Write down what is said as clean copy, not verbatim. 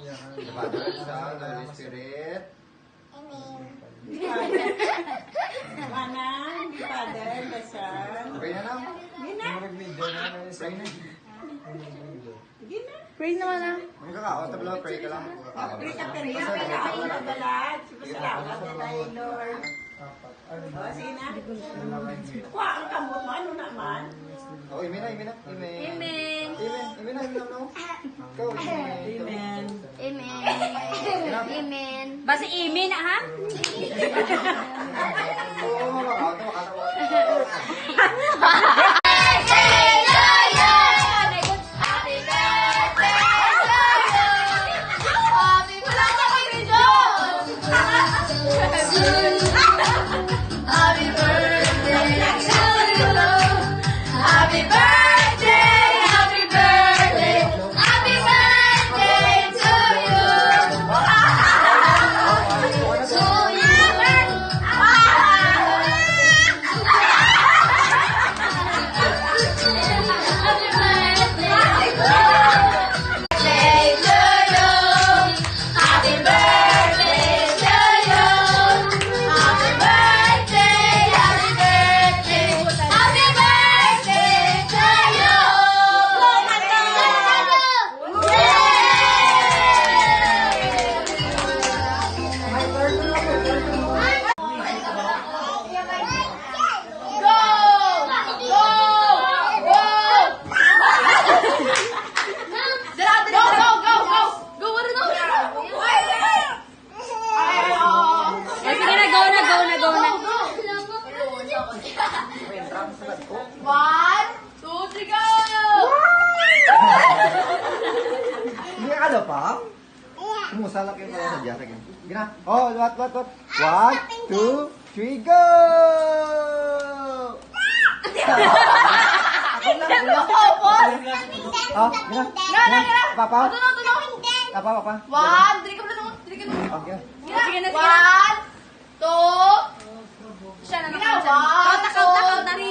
The Father, the Son, the Holy Spirit. Mana, the Father, the Son. Pray na lang. Pray na. Pray naman na. Ang kakaotab lang, pray ka lang. Pray ka pa rin. Pagkain na balat. Salamat na tayo, Lord. O, sige na. Kuha ang kamot mo. Ano naman? Oh, amen na, amen na. Amen. Amen. Amen, amen na, amen na. Ikaw, amen. Amen. Amen. Basta amen na ha? Oo, makakatawa. Hindi ano pa? Sumusalak yung pala sa jacket. Gina. Oh, what? 1, 2, 3, go! Oh, gina. Papa? Papa? 1, 3 ka muna naman. 3 ka muna. Okay. Sige na, sige na. 1, 2. Siya na naman. Count na rin.